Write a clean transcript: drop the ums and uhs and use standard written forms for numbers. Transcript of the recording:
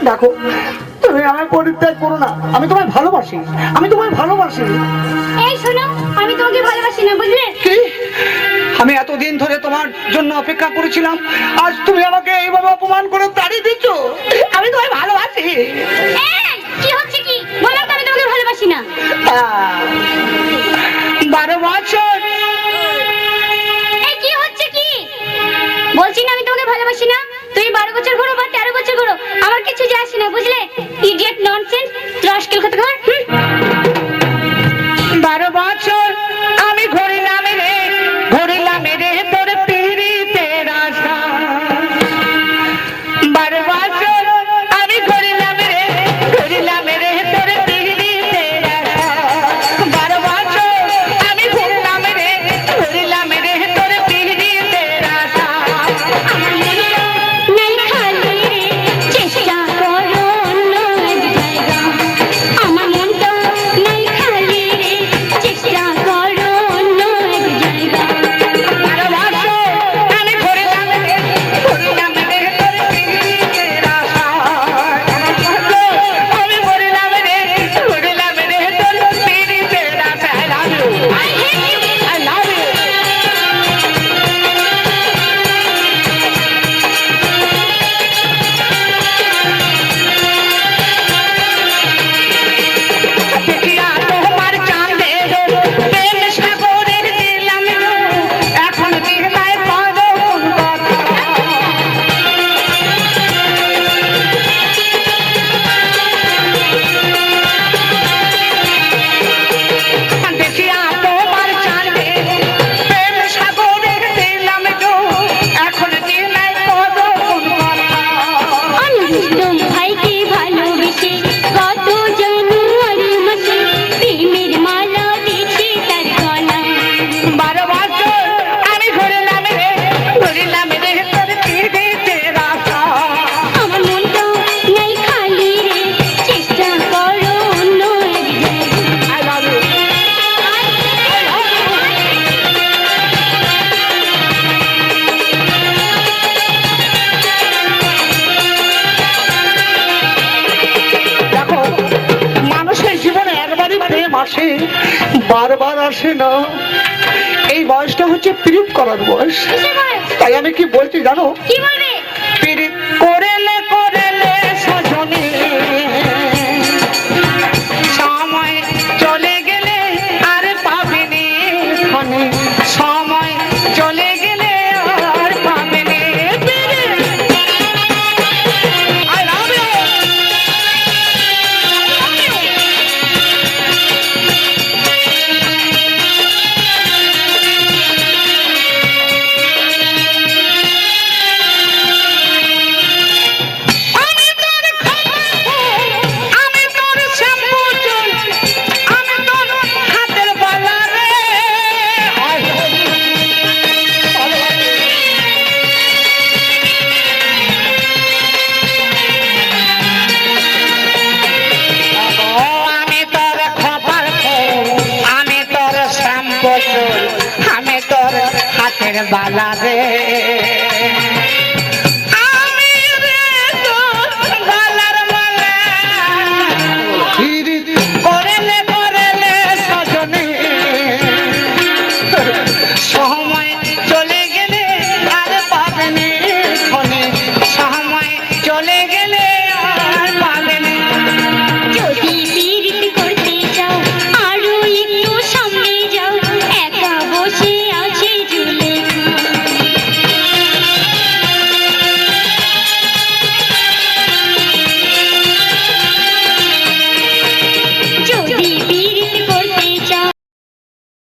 দেখো তুমি আমায় পরিত্যাগ করো না, আমি তোমায় ভালোবাসি, আমি তোমায় ভালোবাসি। এই শোনো, আমি তোমাকে ভালোবাসি না, বুঝলে? কি? আমি এতদিন ধরে তোমার জন্য অপেক্ষা করেছিলাম, আজ তুমি আমাকে এইভাবে অপমান করে তাড়িয়ে দিচ্ছ। আমি তোমায় ভালোবাসি। কি হচ্ছে কি? বললাম তো আমি তোমাকে ভালোবাসি না। 12 বছর। এই কি হচ্ছে কি? বলছি না আমি তোমাকে ভালোবাসি না। তুমি 12 বছর ঘুরো বা 13 বছর ঘুরো, আমার কিছু যায় আসে না, বুঝলে? ইডিয়েট, ননসেন্স, রাস্কেল কোথাকার। 12 বছর আমি ঘুরিলাম রে, ঘুরিলাম রে তোর পিড়িতের আশা। 12 বছর আমি ঘুরিলাম রে, ঘুরিলাম রে তোর পিড়িতের আশা। 12 বছর আমি ঘুরলাম রে, ঘুরিলাম রে তোর পিড়িতের আশা। নাই খালি রে, চেষ্টা করো অন্য এক জায়গা। আমার মনটা নাই খালি রে, চেষ্টা করো অন্য এক জায়গা। 12 বছর আমি ঘুরিলাম রে, ঘুরিলাম রে তোর পিড়িতের আশা। আমি ঘুরিলাম রে, ঘুরিলাম রে তোর পিড়িতের আশা। I love you. I hate you. I love you. দেখিয়া তোমার চাঁদের প্রেম সাগরের দিলাম গো, এখন দিলাই পাবো কোন কথা। দেখিয়া তোমার চাঁদের প্রেম সাগরের দিলাম গো, এখন দিলাই পাবো কোন কথা। আমি বুঝলাম ভাইকে ভালোবেসে কত জানুয়ারি মাসে প্রেমের মালা দিয়েছি তার গলায়। 12 বছর আমি ঘুরিলাম রে, ঘুরিলাম রে তোর পিড়িতের আশা। আমার মনটা নাই খালি রে, চেষ্টা করো অন্য এক জায়গা। I love you. দেখো, মানুষের জীবনে একবারই প্রেম আসে, বারবার আসে না। এই বয়সটা হচ্ছে প্রীত করার বয়স। কিসের বয়স? তাই আমি কি বলছি জানো? কি বলবে? প্রীত করেলে করেলে সজনে, সময় চলে গেলে আর পাবেনি ক্ষণে, সময় চলে গেলে আর পাবেনি। I love you. আমি তোর খবর, আমি তোর শ্যাম্পু চুল, আমি তোর হাতের বালা রে। আমি তোর খবর ফুল, আমি তোর শ্যাম্পু চুল, আমি তোর হাতের বালা